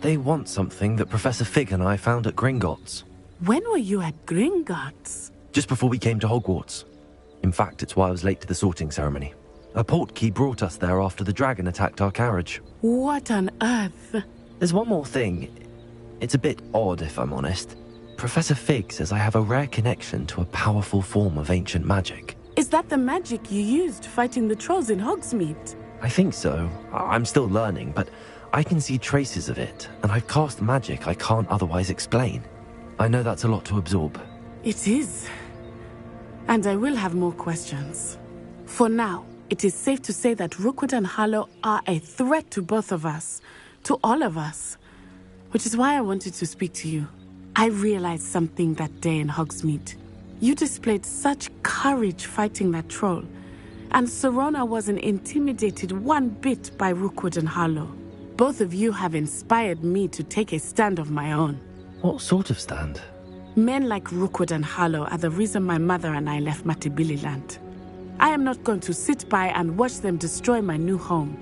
They want something that Professor Fig and I found at Gringotts. When were you at Gringotts? Just before we came to Hogwarts. In fact, it's why I was late to the sorting ceremony. A portkey brought us there after the dragon attacked our carriage. What on earth? There's one more thing. It's a bit odd, if I'm honest. Professor Fig says I have a rare connection to a powerful form of ancient magic. Is that the magic you used fighting the trolls in Hogsmeade? I think so. I'm still learning, but I can see traces of it, and I've cast magic I can't otherwise explain. I know that's a lot to absorb. It is. And I will have more questions. For now, it is safe to say that Rookwood and Harlow are a threat to both of us. To all of us. Which is why I wanted to speak to you. I realized something that day in Hogsmeade. You displayed such courage fighting that troll. And Sirona wasn't intimidated one bit by Rookwood and Harlow. Both of you have inspired me to take a stand of my own. What sort of stand? Men like Rookwood and Harlow are the reason my mother and I left Matabeleland. I am not going to sit by and watch them destroy my new home.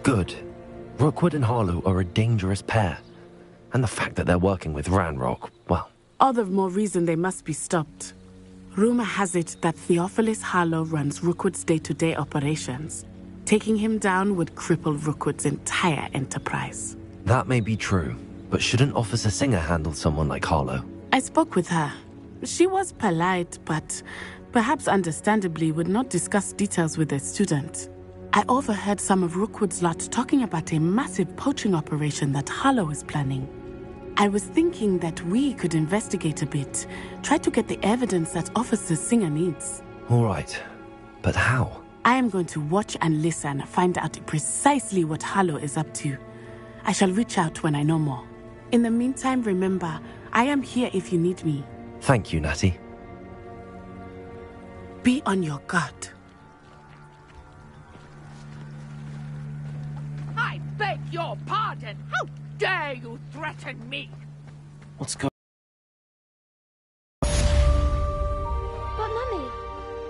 Good. Rookwood and Harlow are a dangerous pair. And the fact that they're working with Ranrock, well... All the more reason they must be stopped. Rumor has it that Theophilus Harlow runs Rookwood's day-to-day operations. Taking him down would cripple Rookwood's entire enterprise. That may be true, but shouldn't Officer Singer handle someone like Harlow? I spoke with her. She was polite, but perhaps understandably would not discuss details with a student. I overheard some of Rookwood's lot talking about a massive poaching operation that Harlow is planning. I was thinking that we could investigate a bit, try to get the evidence that Officer Singer needs. All right, but how? I am going to watch and listen, find out precisely what Harlow is up to. I shall reach out when I know more. In the meantime, remember, I am here if you need me. Thank you, Natty. Be on your guard. I beg your pardon! How dare you threaten me? What's going But, Mummy...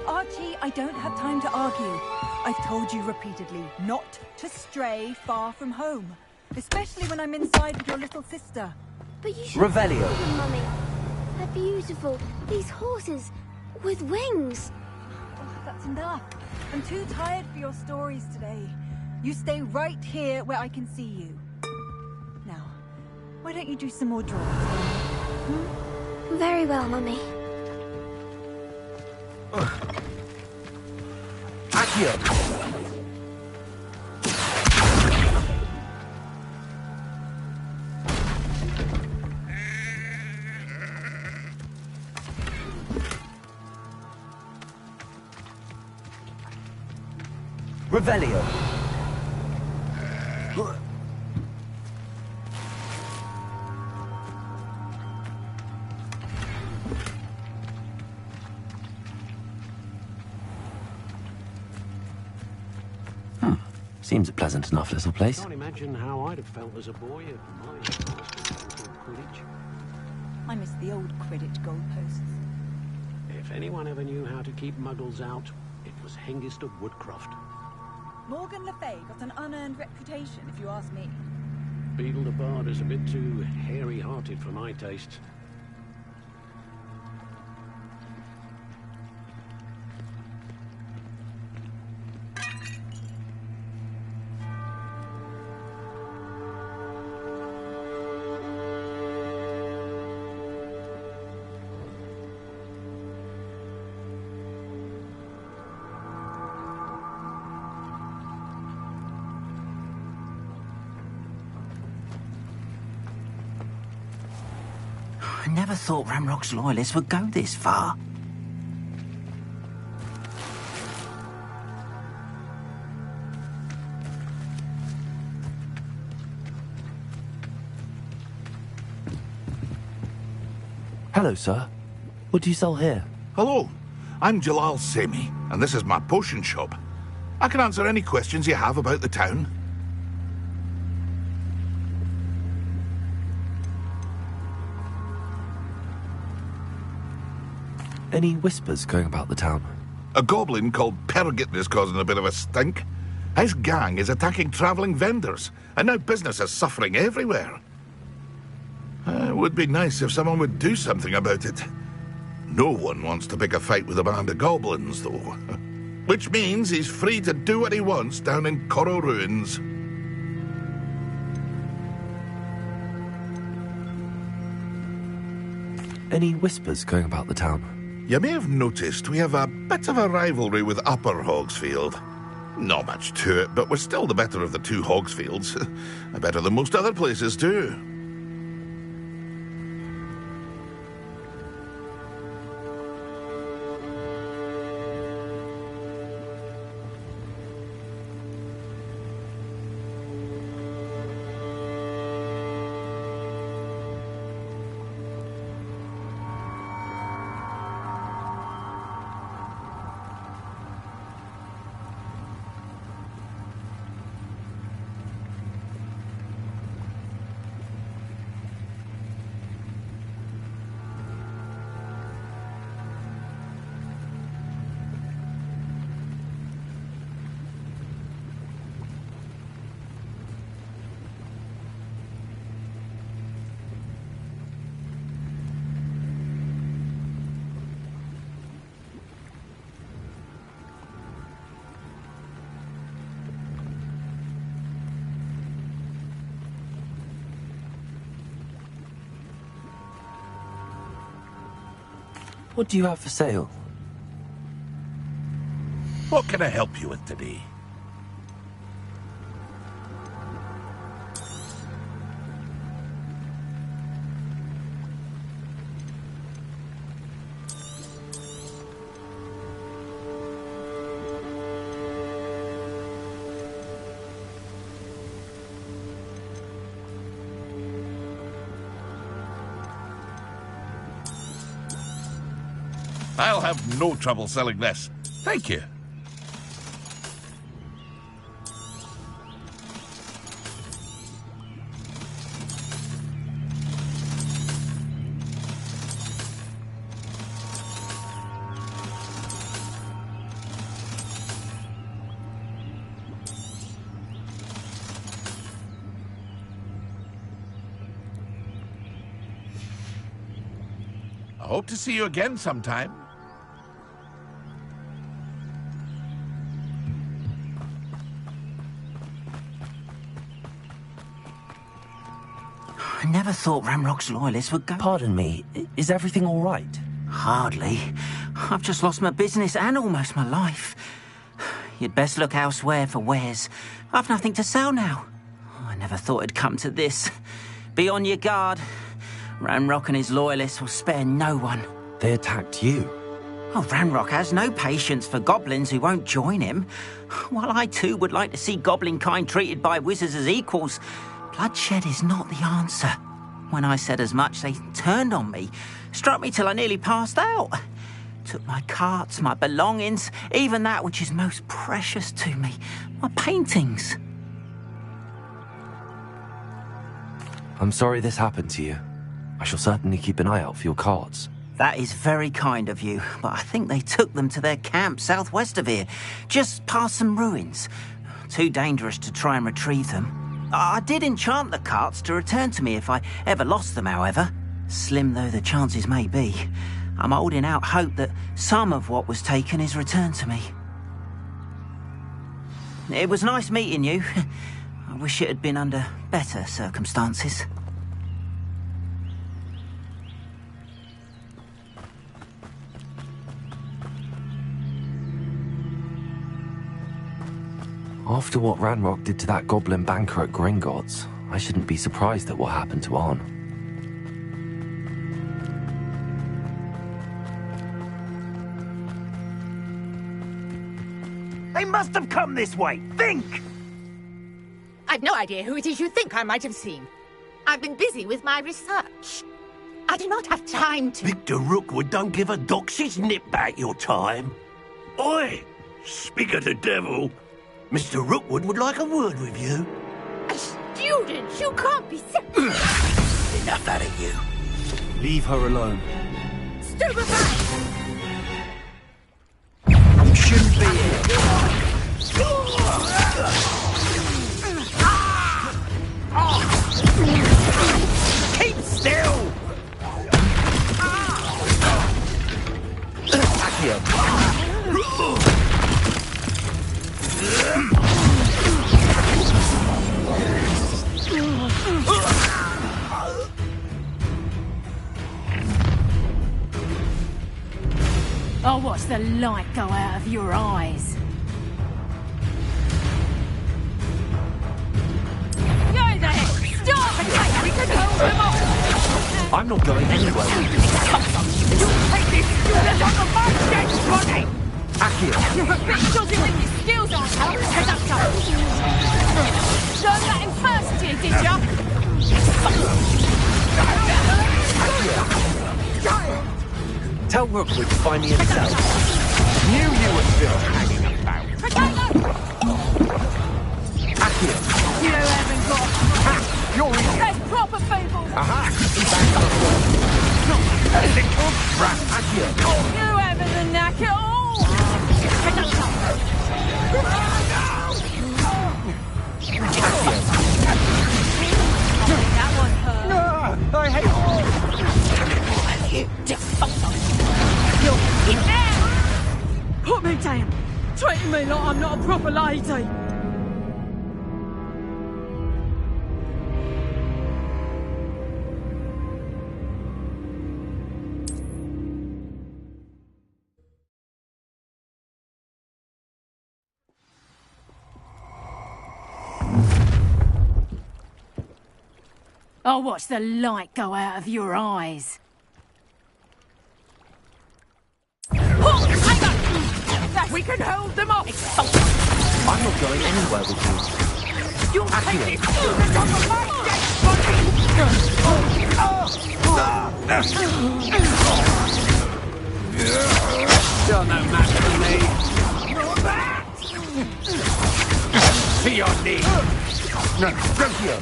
Archie, I don't have time to argue. I've told you repeatedly not to stray far from home. Especially when I'm inside with your little sister. But you should Revelio. see them, Mummy. They're beautiful. These horses with wings. Oh, that's enough. I'm too tired for your stories today. You stay right here where I can see you. Now, why don't you do some more drawing? Hmm? Very well, Mummy. Accio! Revelio! Seems a pleasant enough little place. I can't imagine how I'd have felt as a boy at my Quidditch. I miss the old Quidditch goalposts. If anyone ever knew how to keep muggles out, it was Hengist of Woodcroft. Morgan Le Fay got an unearned reputation, if you ask me. Beedle the Bard is a bit too hairy-hearted for my taste. I never thought Ranrock's loyalists would go this far. Hello, sir. What do you sell here? Hello, I'm Jalal Semi, and this is my potion shop. I can answer any questions you have about the town. Any whispers going about the town? A goblin called Pergit is causing a bit of a stink. His gang is attacking travelling vendors, and now business is suffering everywhere. It would be nice if someone would do something about it. No one wants to pick a fight with a band of goblins, though. Which means he's free to do what he wants down in Coral Ruins. Any whispers going about the town? You may have noticed we have a bit of a rivalry with Upper Hogsfield. Not much to it, but we're still the better of the two Hogsfields. Better than most other places, too. What do you have for sale? What can I help you with today? I'll have no trouble selling this. Thank you. I hope to see you again sometime. I never thought Ranrock's loyalists would go... Pardon me, is everything all right? Hardly. I've just lost my business and almost my life. You'd best look elsewhere for wares. I've nothing to sell now. I never thought it'd come to this. Be on your guard. Ranrock and his loyalists will spare no one. They attacked you. Oh, Ranrock has no patience for goblins who won't join him. While I too would like to see goblin kind treated by wizards as equals, bloodshed is not the answer. When I said as much, they turned on me, struck me till I nearly passed out. Took my carts, my belongings, even that which is most precious to me, my paintings. I'm sorry this happened to you. I shall certainly keep an eye out for your carts. That is very kind of you, but I think they took them to their camp southwest of here, just past some ruins. Too dangerous to try and retrieve them. I did enchant the carts to return to me if I ever lost them, however. Slim though the chances may be, I'm holding out hope that some of what was taken is returned to me. It was nice meeting you. I wish it had been under better circumstances. After what Ranrock did to that goblin banker at Gringotts, I shouldn't be surprised at what happened to Arn. must have come this way. Think! I've no idea who it is you think I might have seen. I've been busy with my research. I do not have time to... Victor Rookwood don't give a doxy's nip back your time. Oi! Speak of the devil. Mr. Rookwood would like a word with you. A student? You can't be Enough out of you. Leave her alone. Stupefy! You shouldn't be here. Keep still! I'll watch the light go out of your eyes. Go there! Stop! We can hold them off! I'm not going anywhere. You take this student on the march against body! Accio! You're a bit dodgy with your skills on, conductor! Learned that in first year, did ya? Tell Rookwood to find me himself. Knew you were still hanging about. Accio! You haven't got... Ha! You're in. There's proper people! Aha! A little brat. Accio! You haven't the knack at all! That one hurt. I hate You defunct! You're in there! Put me down! Treating me like I'm not a proper lady! I'll watch the light go out of your eyes. Oh, hang on! We can hold them off! I'm not going anywhere with you. You'll take this student on the march against body! Still no match for me. To your knees. No, don't you?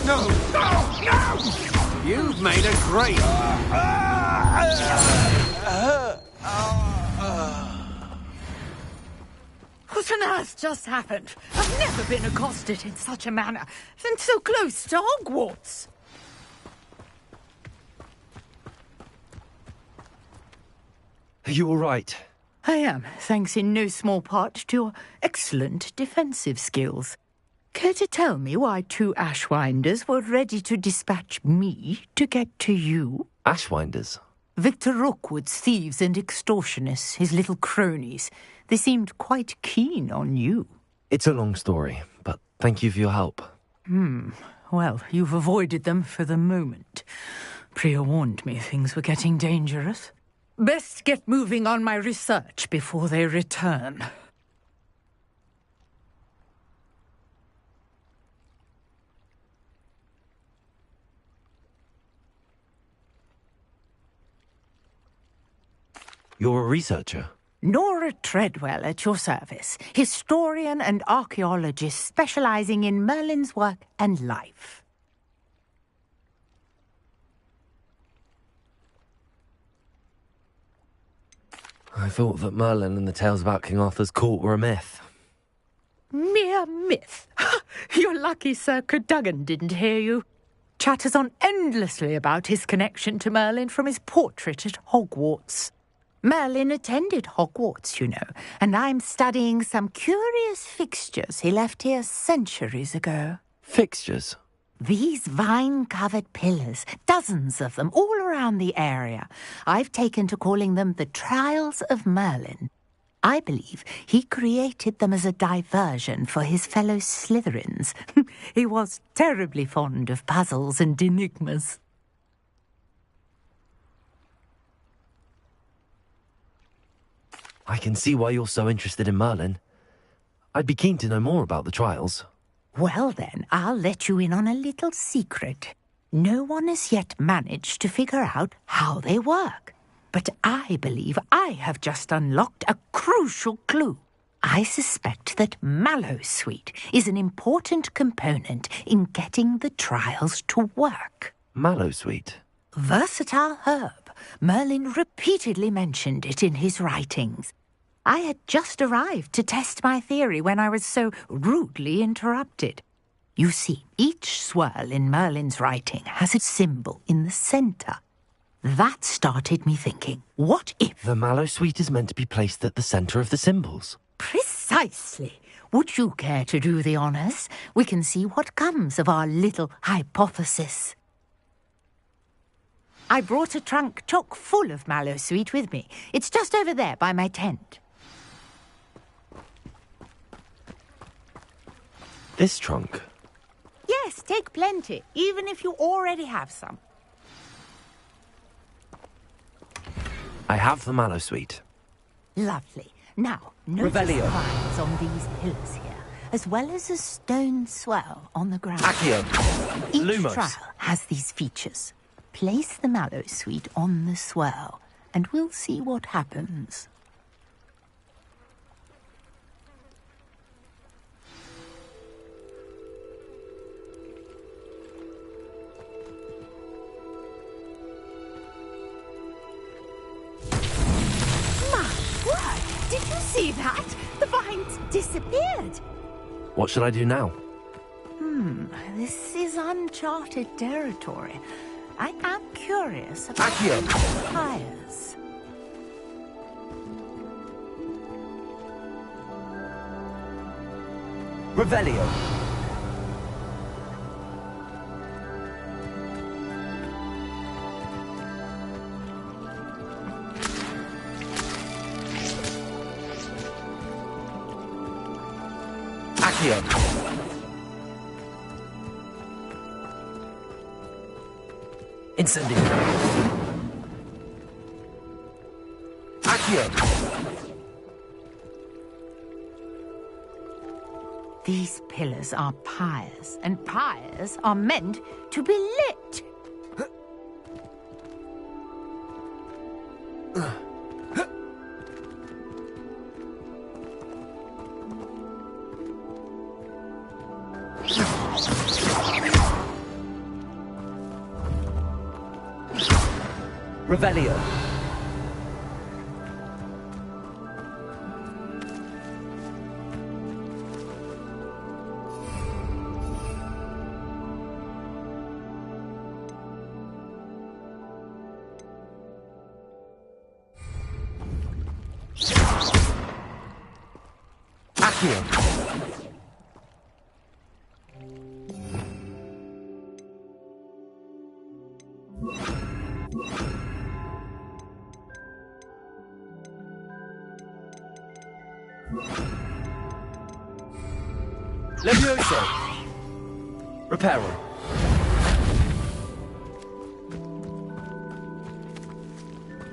No. No! You've made a great... What on earth just happened? I've never been accosted in such a manner, and so close to Hogwarts. Are you all right? I am, thanks in no small part to your excellent defensive skills. Care to tell me why two Ashwinders were ready to dispatch me to get to you? Ashwinders? Victor Rookwood's thieves and extortionists, his little cronies. They seemed quite keen on you. It's a long story, but thank you for your help. Well, you've avoided them for the moment. Priya warned me things were getting dangerous. Best get moving on my research before they return. You're a researcher? Nora Treadwell at your service, historian and archaeologist specializing in Merlin's work and life. I thought that Merlin and the tales about King Arthur's court were a myth. Mere myth. You're lucky Sir Cadogan didn't hear you. Chatters on endlessly about his connection to Merlin from his portrait at Hogwarts. Merlin attended Hogwarts, you know, and I'm studying some curious fixtures he left here centuries ago. Fixtures? These vine-covered pillars, dozens of them, all around the area. I've taken to calling them the Trials of Merlin. I believe he created them as a diversion for his fellow Slytherins. He was terribly fond of puzzles and enigmas. I can see why you're so interested in Merlin. I'd be keen to know more about the trials. Well then, I'll let you in on a little secret. No one has yet managed to figure out how they work. But I believe I have just unlocked a crucial clue. I suspect that Mallowsweet is an important component in getting the trials to work. Mallowsweet? Versatile herb. Merlin repeatedly mentioned it in his writings. I had just arrived to test my theory when I was so rudely interrupted. You see, each swirl in Merlin's writing has a symbol in the centre. That started me thinking, what if... The Mallowsweet is meant to be placed at the centre of the symbols. Precisely. Would you care to do the honours? We can see what comes of our little hypothesis. I brought a trunk chock full of Mallowsweet with me. It's just over there by my tent. This trunk? Yes, take plenty, even if you already have some. I have the Mallowsweet. Lovely. Now, notice Revelio. lines on these pillars here, as well as a stone swirl on the ground. Accio. Each Lumos. trial has these features. Place the Mallowsweet on the swirl, and we'll see what happens. Did you see that? The vines disappeared. What should I do now? This is uncharted territory. I am curious about Accio. fires. Revelio. Accio. Incendio. Accio. These pillars are pyres, and pyres are meant to be lit. Revelio. Accio. Levioso. Reparo.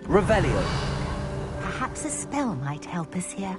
Revelio. Perhaps a spell might help us here.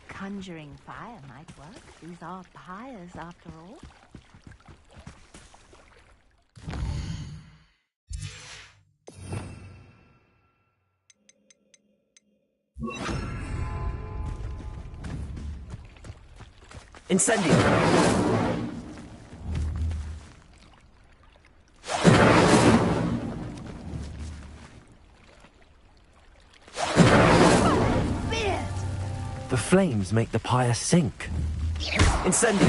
Conjuring fire might work. These are pyres, after all. Incendio. flames make the pyre sink. Incendio!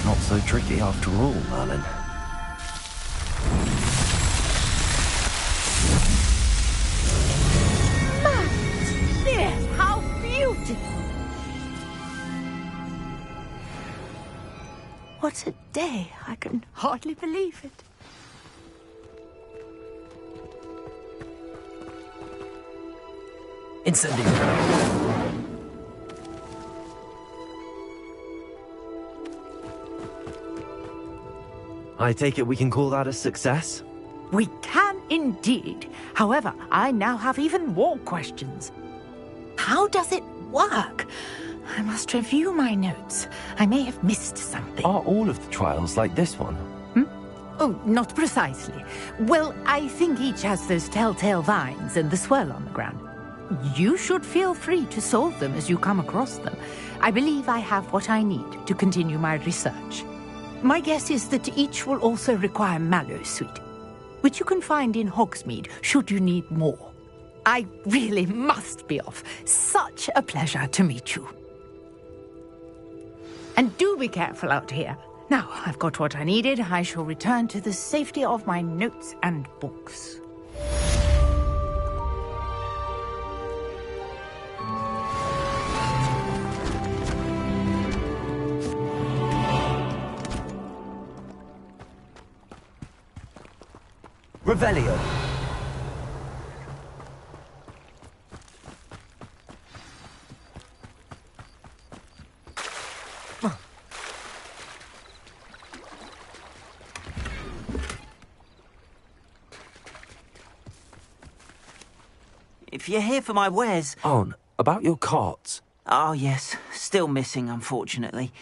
Not so tricky after all, Merlin. There, how beautiful! What a day! I can hardly believe it. Incendio! I take it we can call that a success? We can indeed. However, I now have even more questions. How does it work? I must review my notes. I may have missed something. Are all of the trials like this one? Oh, not precisely. Well, I think each has those telltale vines and the swirl on the ground. You should feel free to solve them as you come across them. I believe I have what I need to continue my research. My guess is that each will also require Mallowsweet, which you can find in Hogsmeade should you need more. I really must be off. Such a pleasure to meet you. And do be careful out here. Now, I've got what I needed. I shall return to the safety of my notes and books. Revelio. If you're here for my wares... On, about your carts. Oh, yes. Still missing, unfortunately.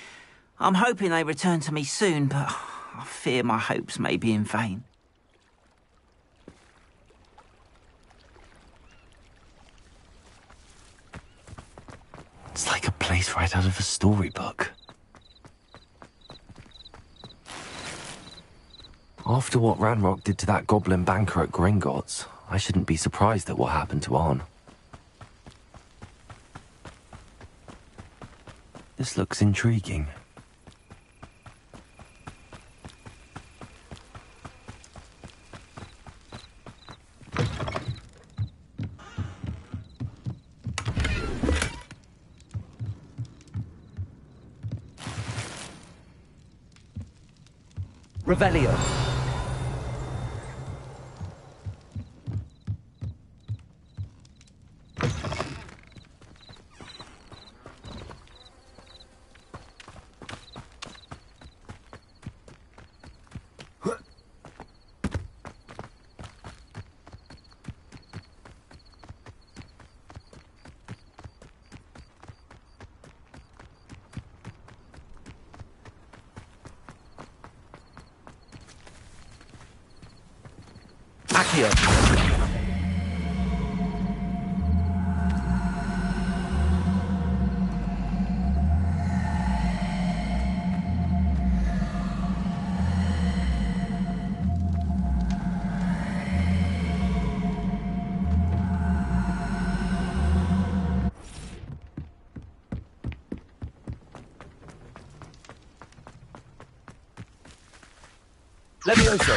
I'm hoping they return to me soon, but I fear my hopes may be in vain. It's like a place right out of a storybook. After what Ranrock did to that goblin banker at Gringotts, I shouldn't be surprised at what happened to Arn. This looks intriguing. Revelio. Accio. Levioso.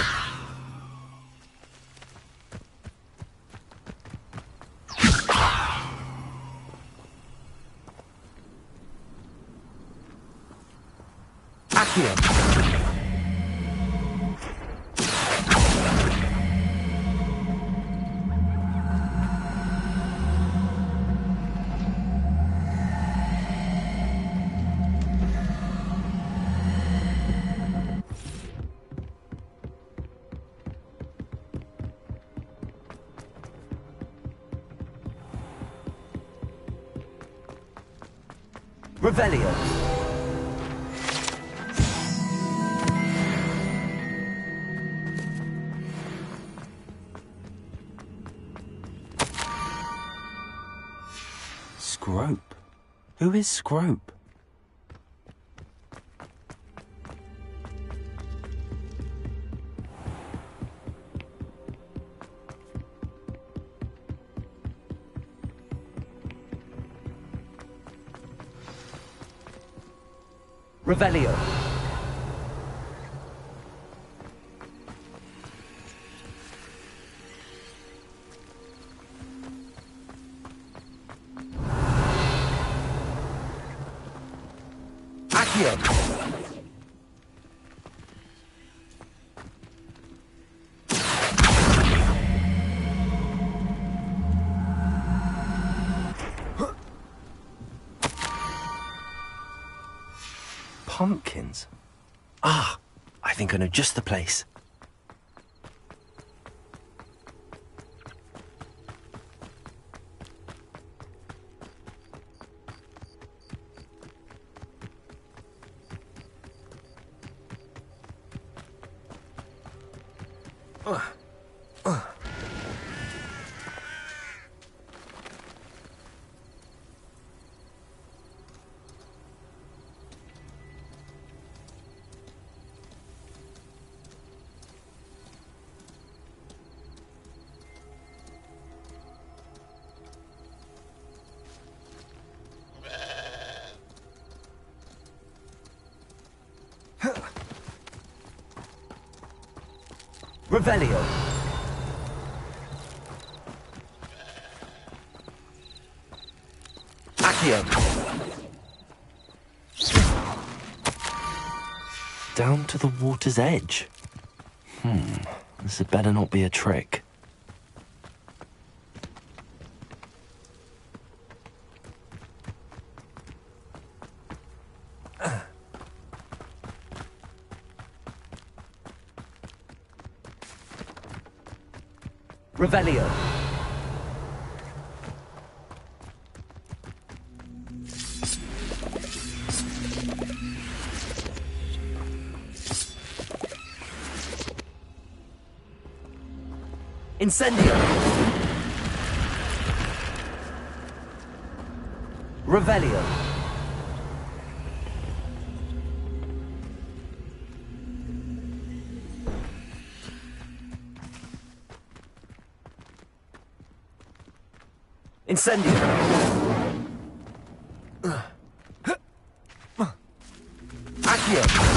Accio. Revelio. Scrope? Who is Scrope? Revelio. Accio. Pumpkins? Ah, I think I know just the place. Revelio. Accio. Down to the water's edge. This had better not be a trick. Revelio. Incendio. Revelio. Incendio. Accio.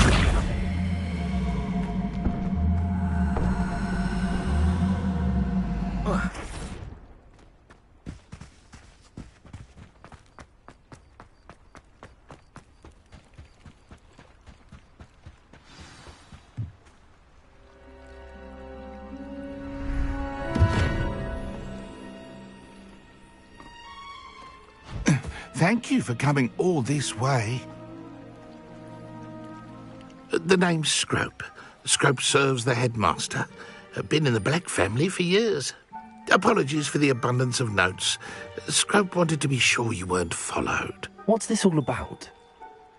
Thank you for coming all this way. The name's Scrope. Scrope serves the headmaster. Been in the Black family for years. Apologies for the abundance of notes. Scrope wanted to be sure you weren't followed. What's this all about?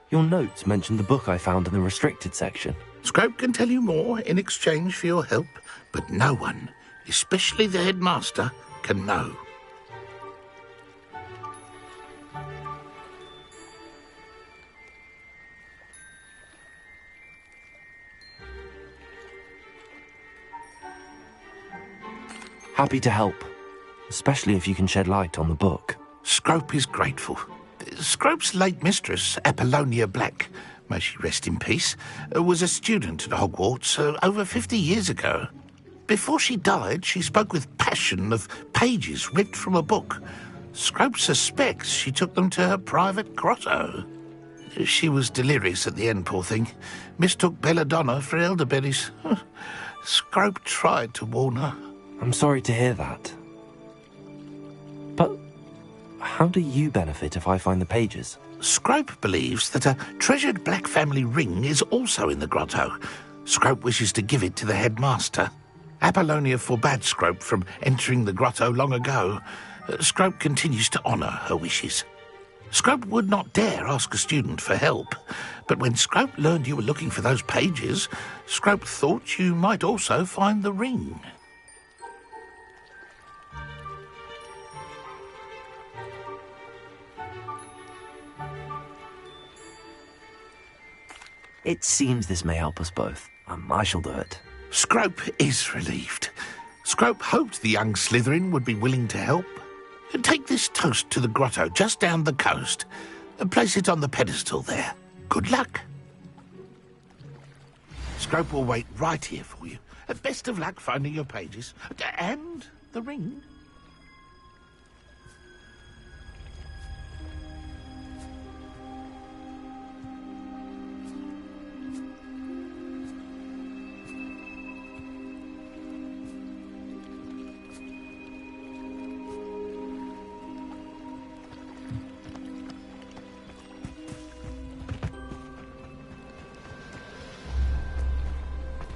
Your notes mentioned the book I found in the restricted section. Scrope can tell you more in exchange for your help, but no one, especially the headmaster, can know. Happy to help, especially if you can shed light on the book. Scrope is grateful. Scrope's late mistress, Apollonia Black, may she rest in peace, was a student at Hogwarts over 50 years ago. Before she died, she spoke with passion of pages ripped from a book. Scrope suspects she took them to her private grotto. She was delirious at the end, poor thing. Mistook belladonna for elderberries. Scrope tried to warn her. I'm sorry to hear that. But how do you benefit if I find the pages? Scrope believes that a treasured Black family ring is also in the grotto. Scrope wishes to give it to the headmaster. Apollonia forbade Scrope from entering the grotto long ago. Scrope continues to honour her wishes. Scrope would not dare ask a student for help, but when Scrope learned you were looking for those pages, Scrope thought you might also find the ring. It seems this may help us both. I shall do it. Scrope is relieved. Scrope hoped the young Slytherin would be willing to help. Take this toast to the grotto just down the coast and place it on the pedestal there. Good luck. Scrope will wait right here for you. Best of luck finding your pages. And the ring.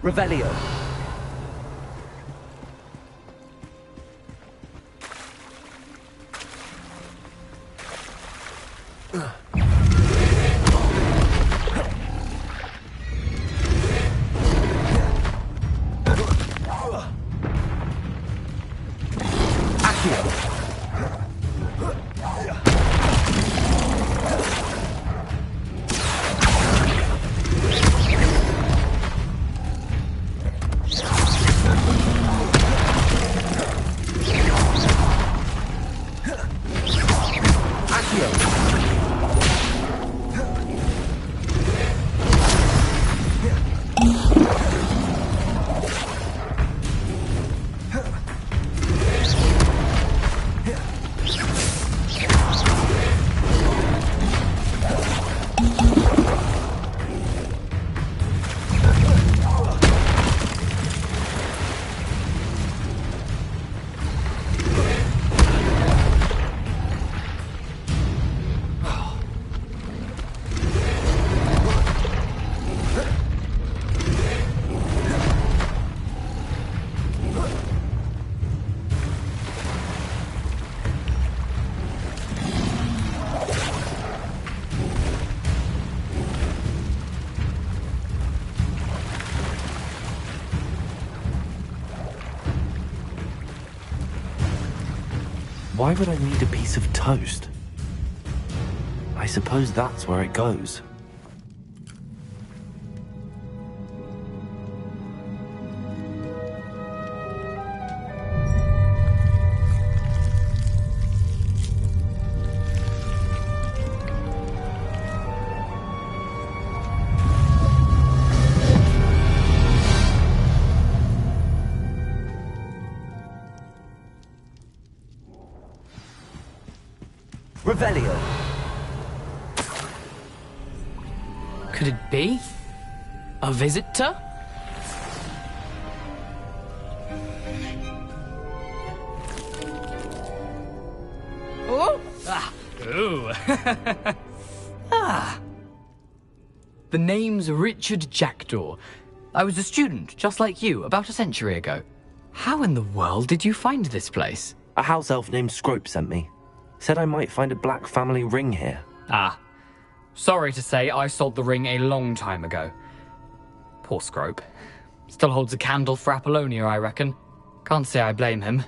Revelio. Why would I need a piece of toast? I suppose that's where it goes. Revelio. Could it be? A visitor? Oh! Ah! Ooh! Ah! The name's Richard Jackdaw. I was a student, just like you, about a century ago. How in the world did you find this place? A house elf named Scrope sent me. Said I might find a black family ring here. Ah. Sorry to say, I sold the ring a long time ago. Poor Scrope. Still holds a candle for Apollonia, I reckon. Can't say I blame him.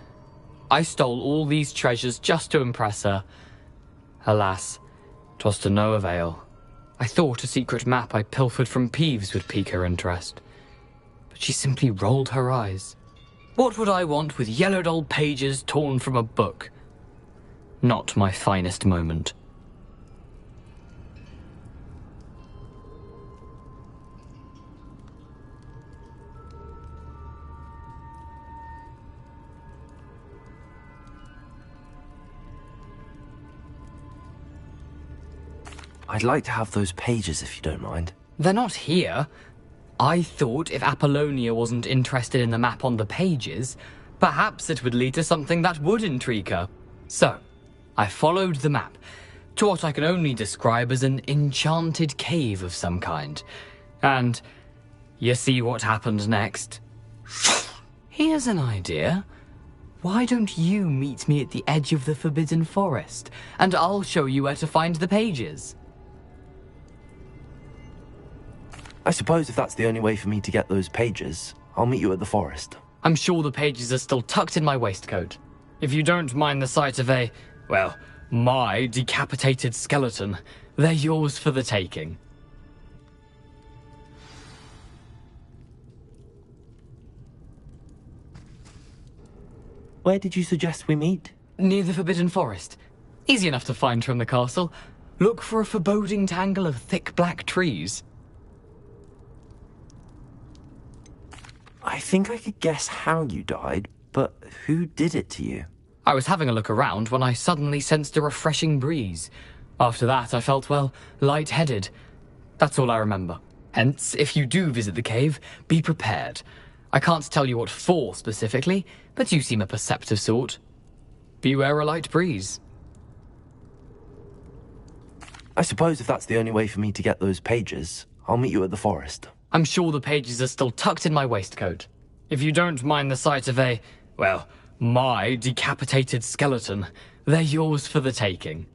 I stole all these treasures just to impress her. Alas, 'twas to no avail. I thought a secret map I pilfered from Peeves would pique her interest. But she simply rolled her eyes. What would I want with yellowed old pages torn from a book? Not my finest moment. I'd like to have those pages if you don't mind. They're not here. I thought if Apollonia wasn't interested in the map on the pages, perhaps it would lead to something that would intrigue her. So, I followed the map to what I can only describe as an enchanted cave of some kind. And you see what happened next? Here's an idea. Why don't you meet me at the edge of the Forbidden Forest, and I'll show you where to find the pages? I suppose if that's the only way for me to get those pages, I'll meet you at the forest. I'm sure the pages are still tucked in my waistcoat. If you don't mind the sight of well, my decapitated skeleton, they're yours for the taking. Where did you suggest we meet? Near the Forbidden Forest. Easy enough to find from the castle. Look for a foreboding tangle of thick black trees. I think I could guess how you died, but who did it to you? I was having a look around when I suddenly sensed a refreshing breeze. After that, I felt, well, lightheaded. That's all I remember. Hence, if you do visit the cave, be prepared. I can't tell you what for specifically, but you seem a perceptive sort. Beware a light breeze. I suppose if that's the only way for me to get those pages, I'll meet you at the forest. I'm sure the pages are still tucked in my waistcoat. If you don't mind the sight of well, my decapitated skeleton, they're yours for the taking.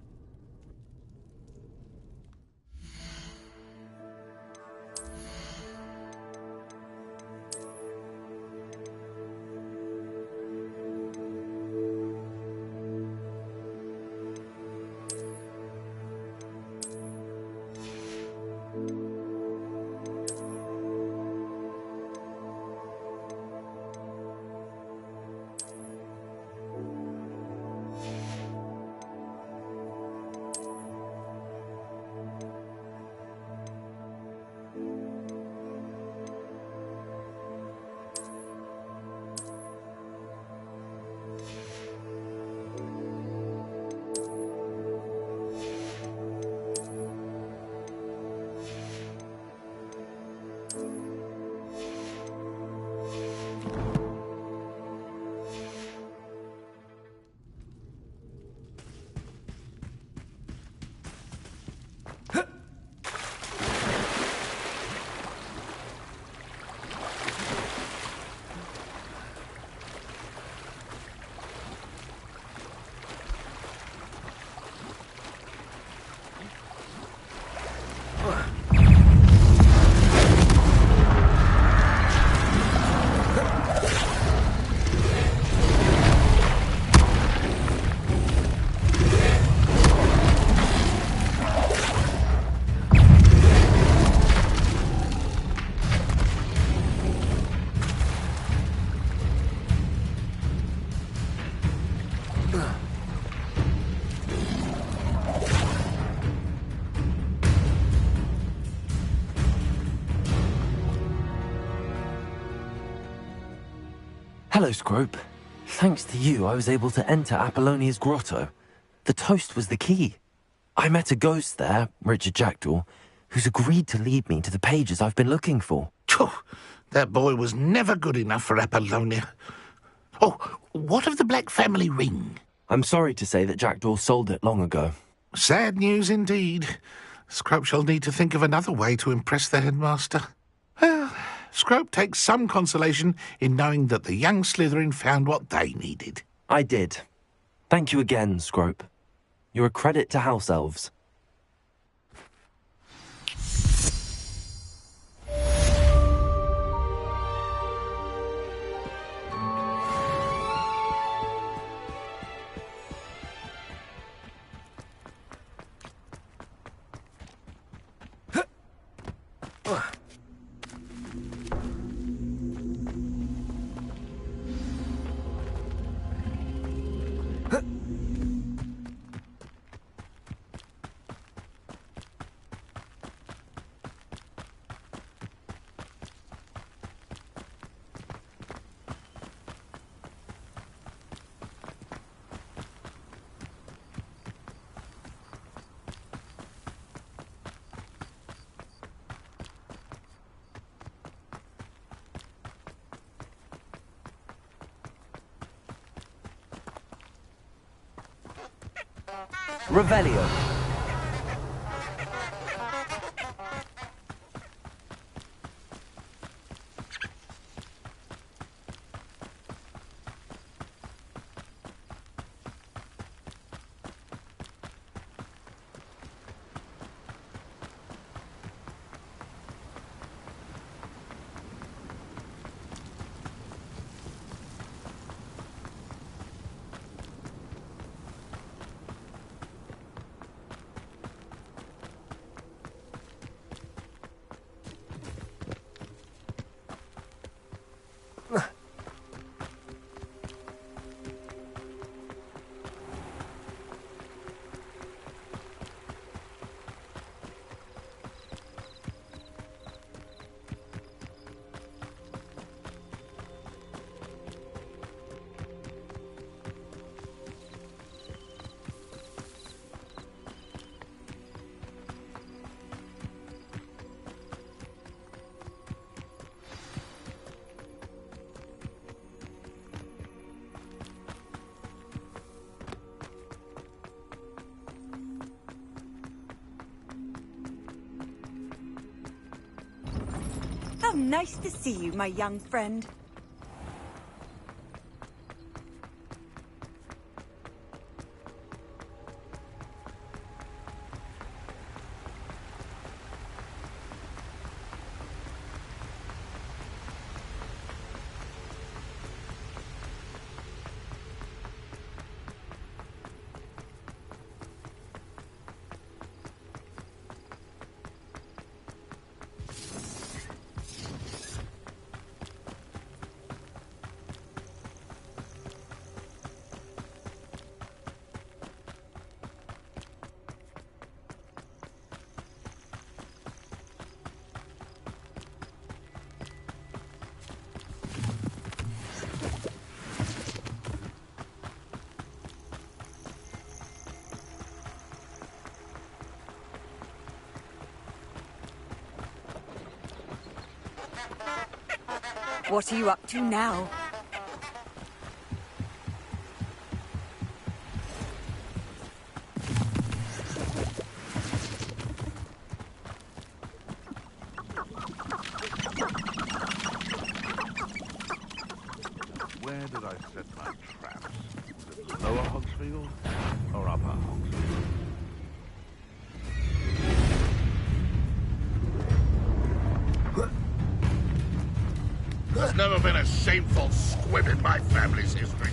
Hello, Scrope. Thanks to you, I was able to enter Apollonia's grotto. The toast was the key. I met a ghost there, Richard Jackdaw, who's agreed to lead me to the pages I've been looking for. Phew, that boy was never good enough for Apollonia. Oh, what of the Black family ring? I'm sorry to say that Jackdaw sold it long ago. Sad news indeed. Scrope shall need to think of another way to impress the headmaster. Well, Scrope takes some consolation in knowing that the young Slytherin found what they needed. I did. Thank you again, Scrope. You're a credit to House Elves. Revelio. Nice to see you, my young friend. What are you up to now? Where did I set my traps? Lower Hogsfield or Upper Hogsfield? There's never been a shameful squib in my family's history.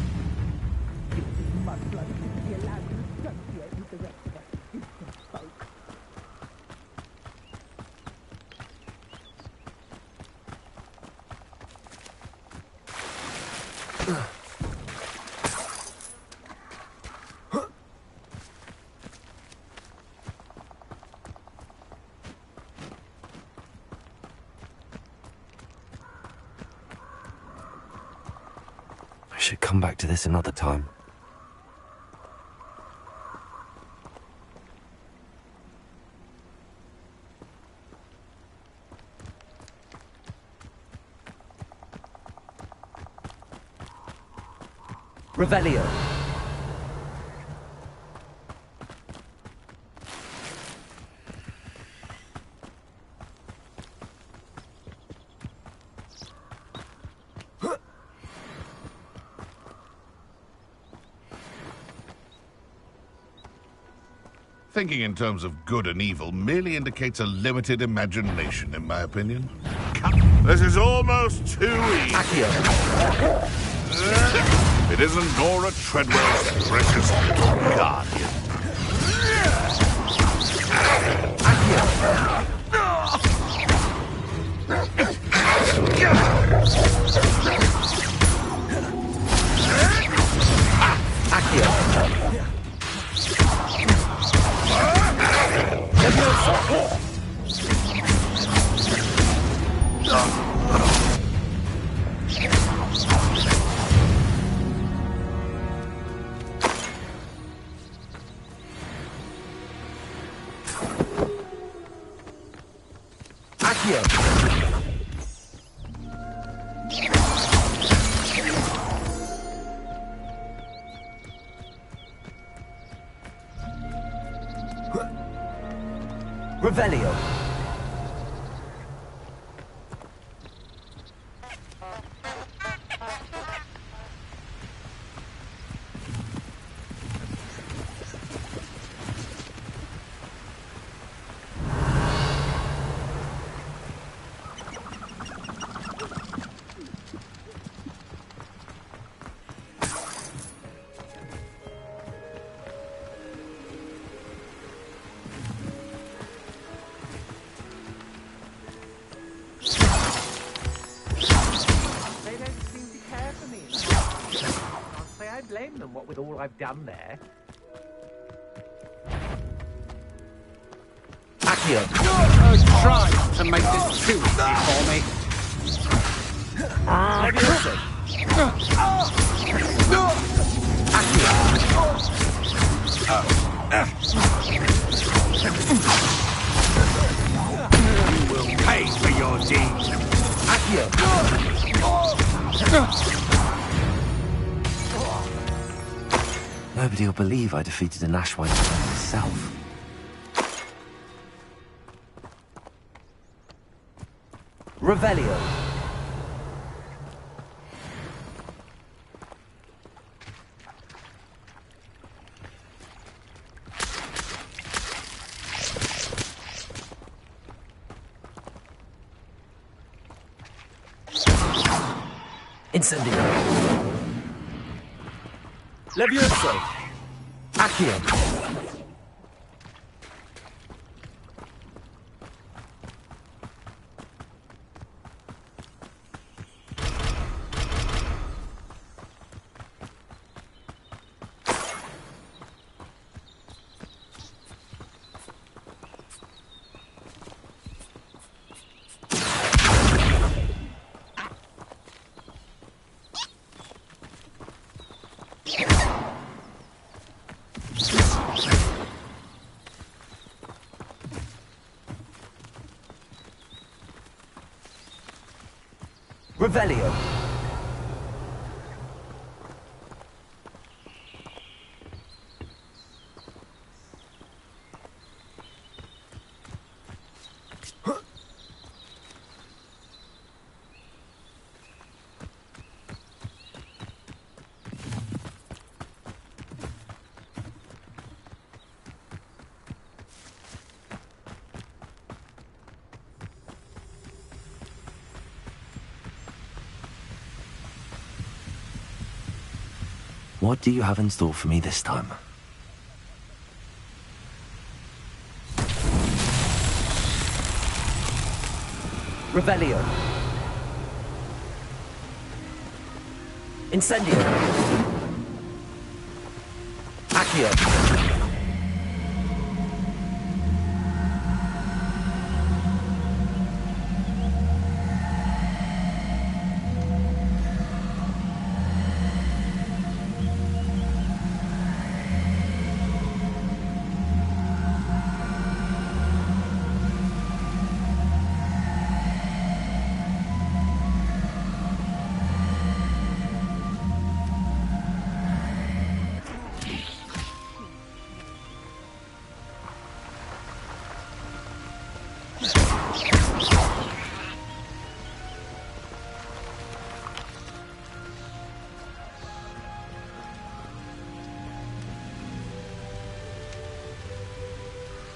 I should come back to this another time. Revelio. Thinking in terms of good and evil merely indicates a limited imagination, in my opinion. This is almost too easy. It isn't Nora Treadwell's precious guardian. Revelio. Blame them, what with all I've done there. Accio. Try to make this too easy for me. You will pay for your deeds. Accio. Nobody will believe I defeated an Ashwine myself. Revelio. Incendio. Levioso. Accio. Revelio. What do you have in store for me this time? Revelio. Incendio. Accio.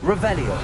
Revelio.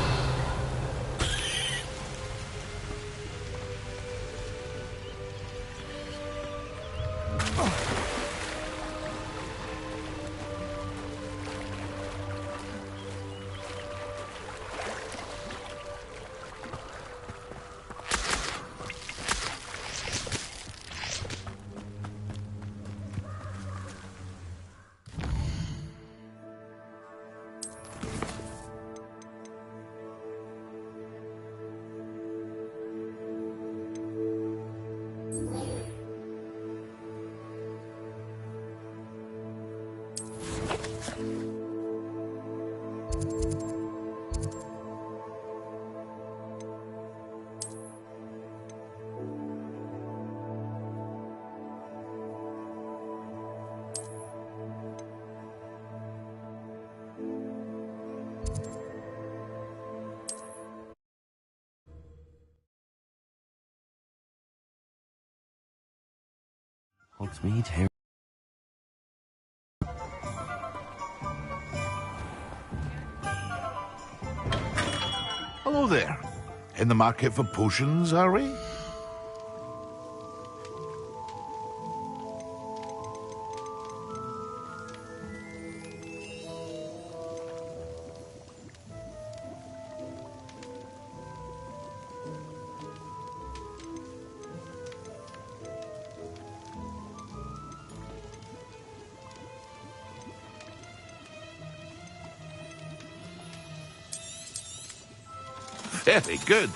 Hogsmeade here. Hello there. In the market for potions, are we? Very good.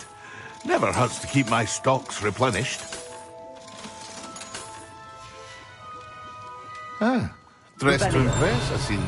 Never hurts to keep my stocks replenished. Ah, dressed to impress, I see.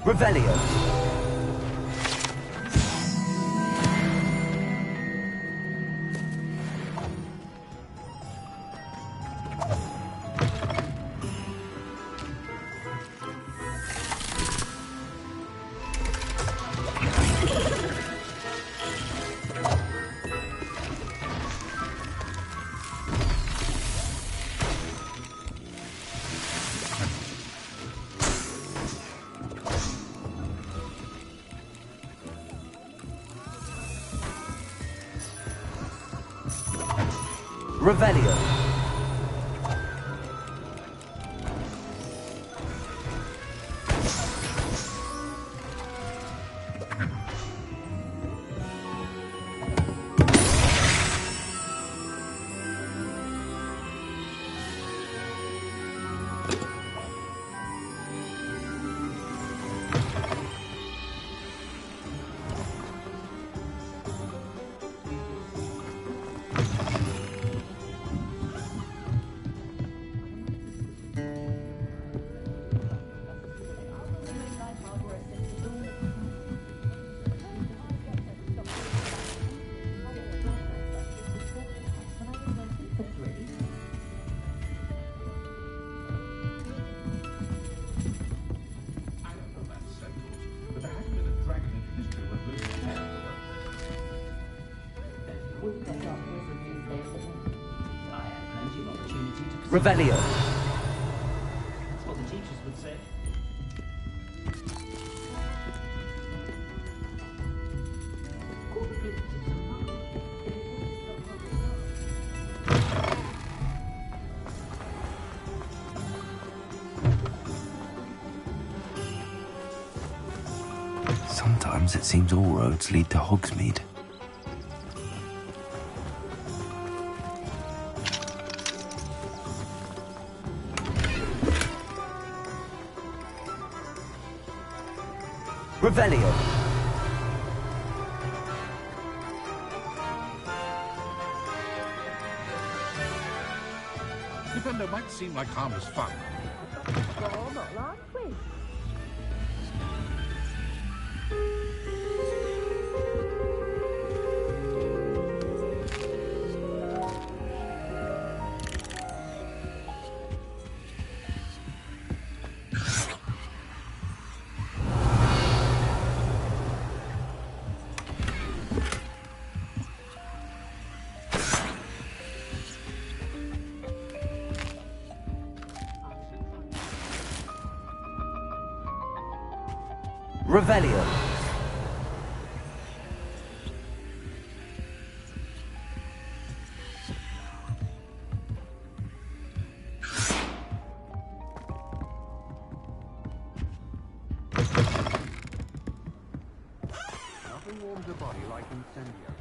Revelio. Revelio. Revelio. That's what the teachers would say. Sometimes it seems all roads lead to Hogsmeade. Revelio. Defender might seem like harmless fun. Revelio. Nothing warms a body like incendio.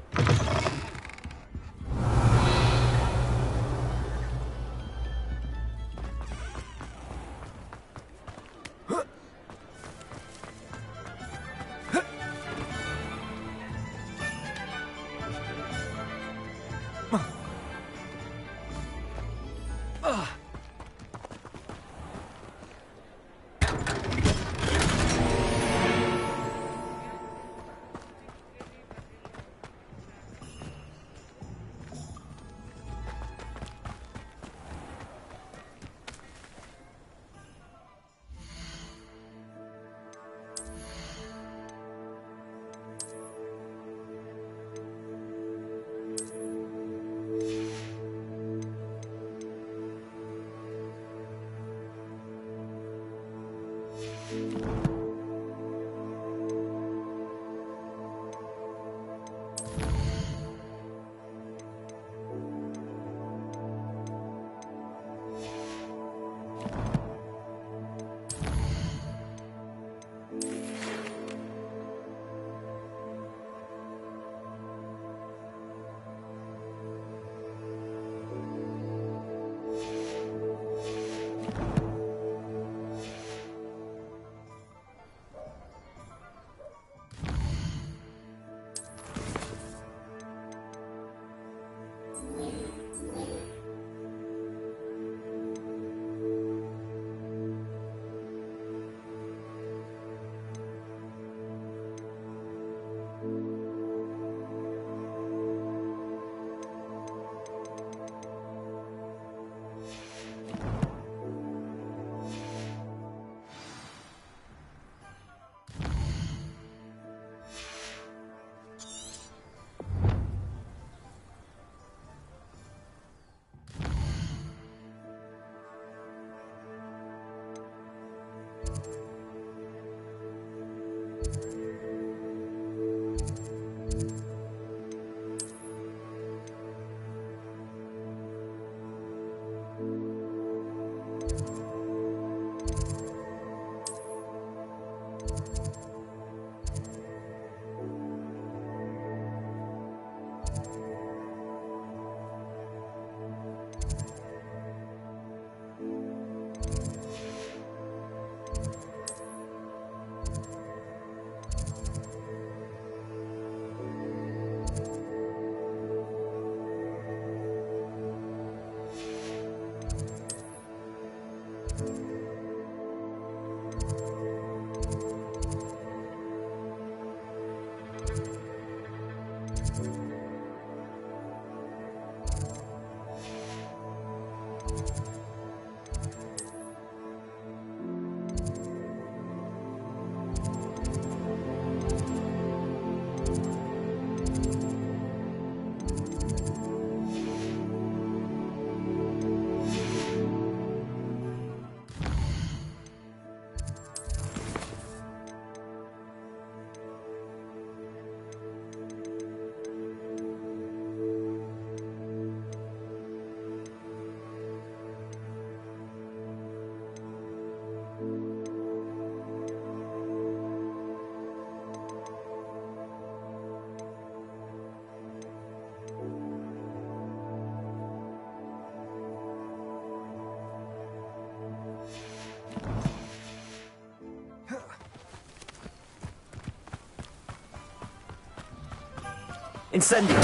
Incendio!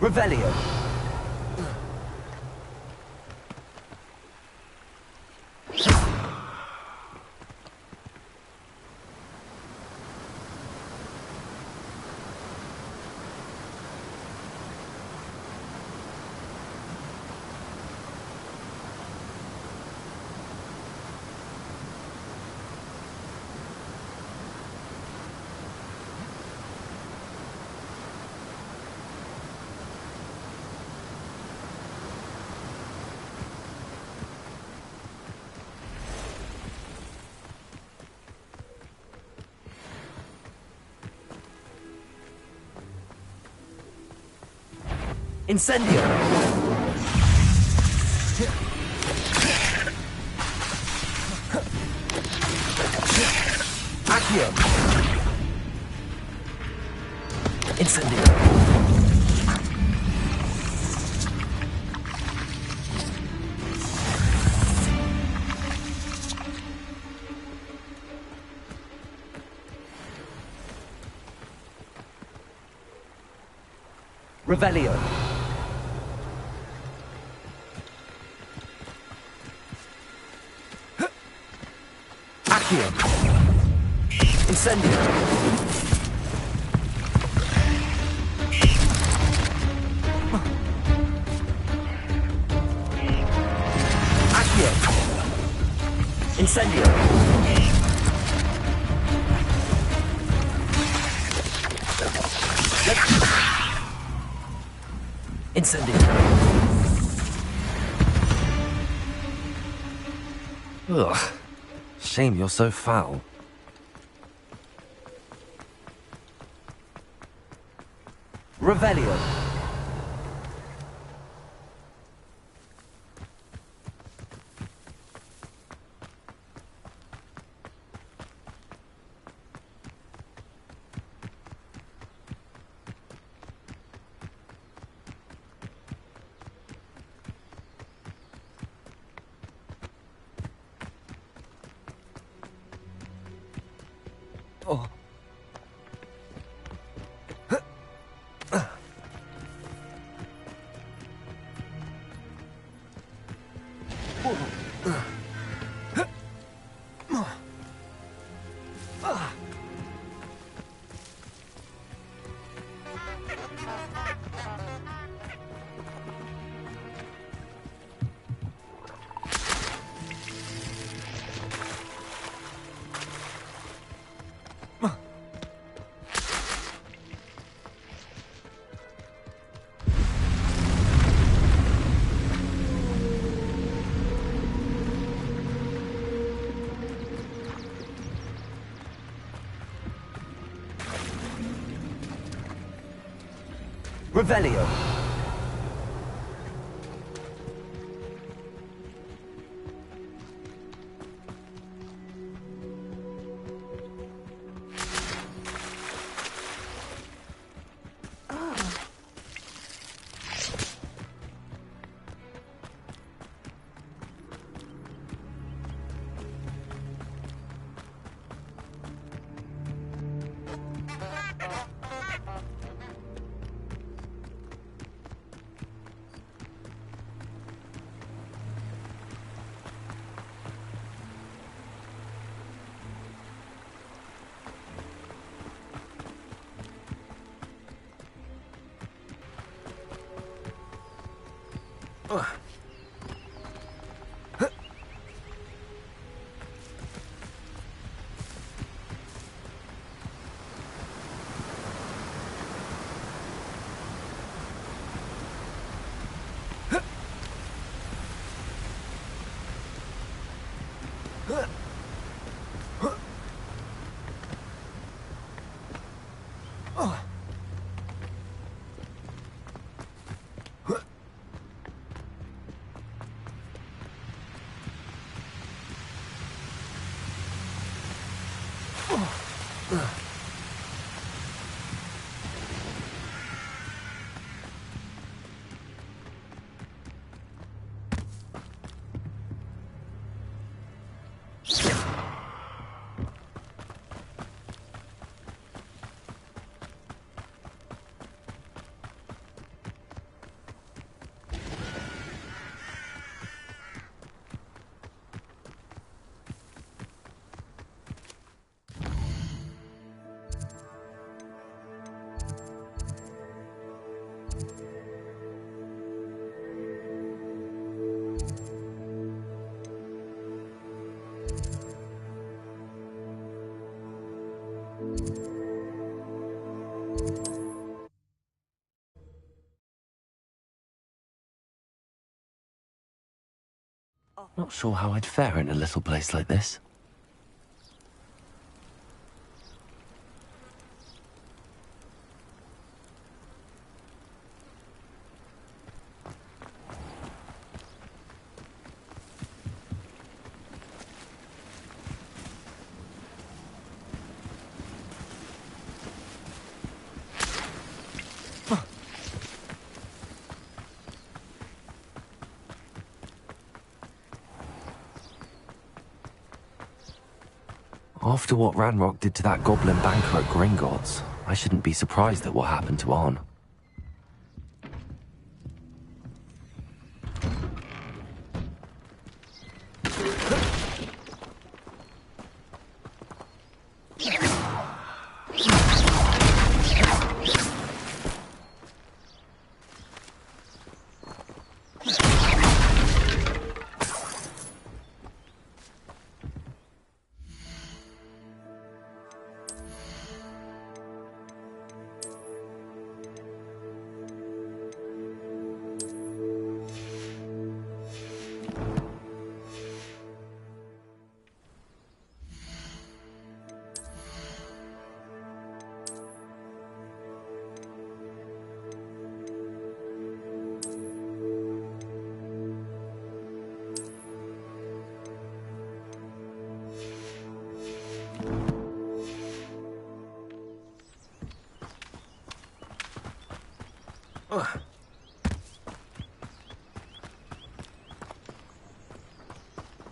Revelio. Incendio! Accio! Incendio! Revelio! Accio! Incendio! Accio! Incendio! Incendio! Ugh. Shame you're so foul. Revelio. Oh. Revelio. Not sure how I'd fare in a little place like this. After what Ranrock did to that goblin banker at Gringotts, I shouldn't be surprised at what happened to Arn.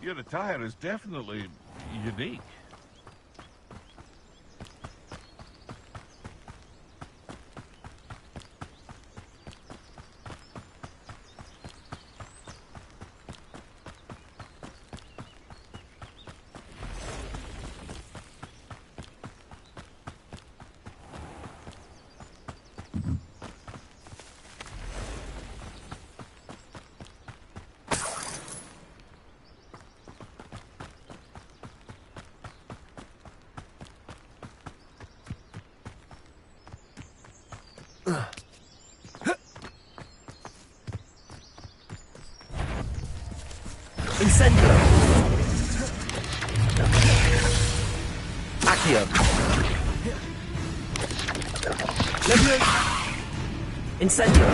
Your attire is definitely unique. Incendio! Accio! Levio! Incendio!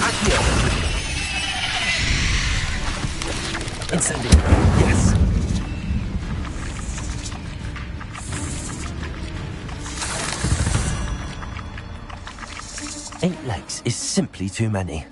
Accio! Incendio! Yes! 8 legs is simply too many.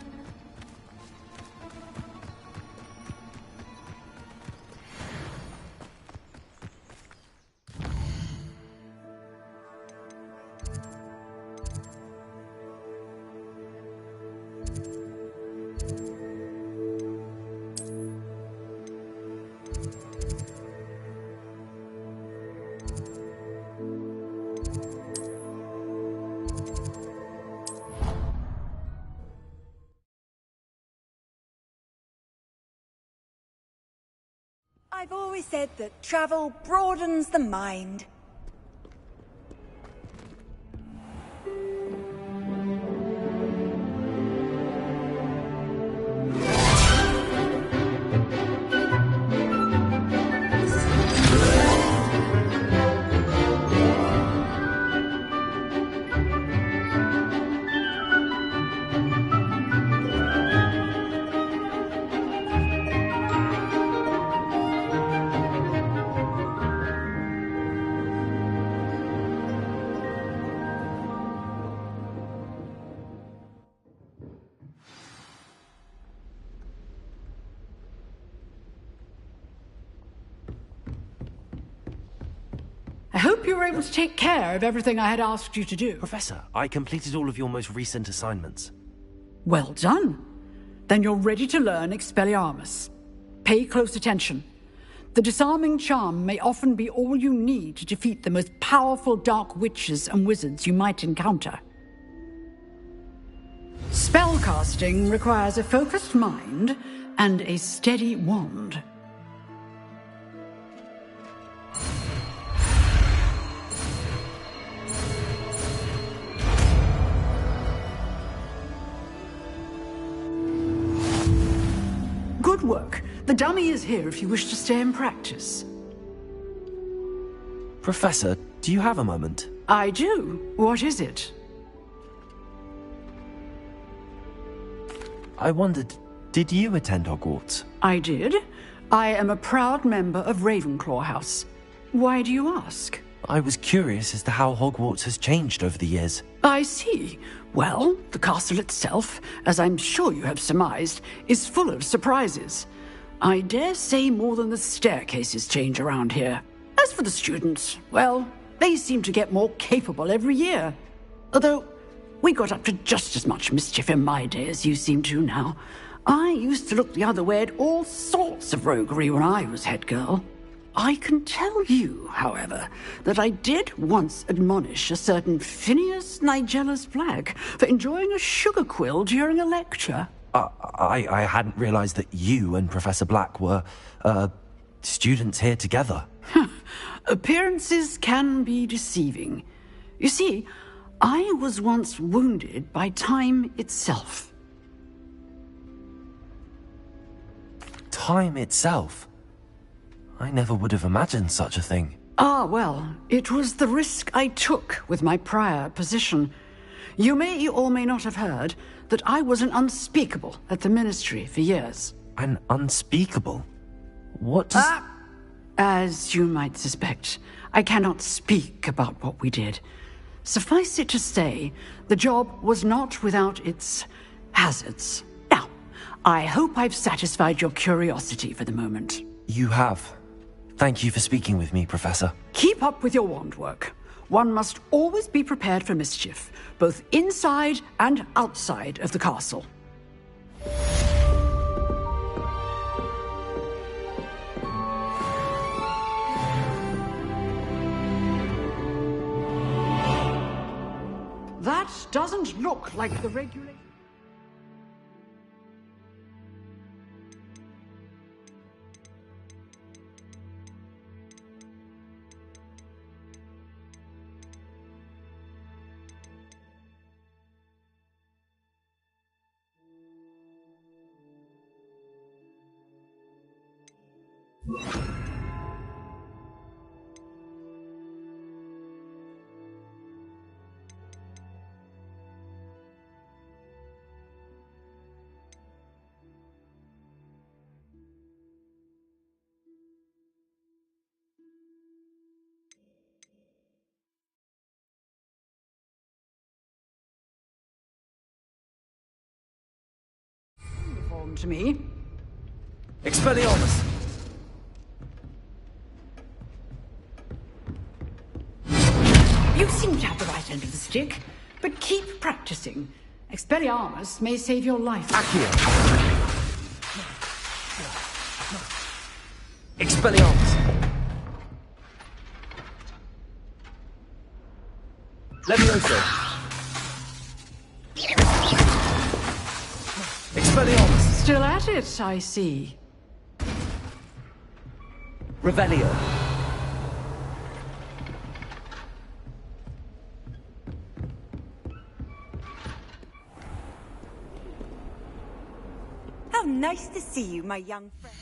I've always said that travel broadens the mind. hope you were able to take care of everything I had asked you to do. Professor, I completed all of your most recent assignments. Well done. Then you're ready to learn Expelliarmus. Pay close attention. The disarming charm may often be all you need to defeat the most powerful dark witches and wizards you might encounter. Spellcasting requires a focused mind and a steady wand. Good work. The dummy is here if you wish to stay and practice. Professor, do you have a moment? I do. What is it? I wondered, did you attend Hogwarts? I did. I am a proud member of Ravenclaw House. Why do you ask? I was curious as to how Hogwarts has changed over the years. I see. Well, the castle itself, as I'm sure you have surmised, is full of surprises. I dare say more than the staircases change around here. As for the students, well, they seem to get more capable every year. Although, we got up to just as much mischief in my day as you seem to now. I used to look the other way at all sorts of roguery when I was head girl. I can tell you, however, that I did once admonish a certain Phineas Nigellus Black for enjoying a sugar quill during a lecture. I hadn't realized that you and Professor Black were, students here together. Appearances can be deceiving. You see, I was once wounded by time itself. Time itself? I never would have imagined such a thing. Ah, well, it was the risk I took with my prior position. You may or may not have heard that I was an unspeakable at the Ministry for years. An unspeakable? What does... As you might suspect, I cannot speak about what we did. Suffice it to say, the job was not without its hazards. Now, I hope I've satisfied your curiosity for the moment. You have. Thank you for speaking with me, Professor. Keep up with your wand work. One must always be prepared for mischief, both inside and outside of the castle. That doesn't look like the regulation. To me. Expelliarmus! You seem to have the right end of the stick, but keep practicing. Expelliarmus may save your life. Accio! Expelliarmus! Levioso! Expelliarmus! Still at it, I see. Revelio. How nice to see you, my young friend.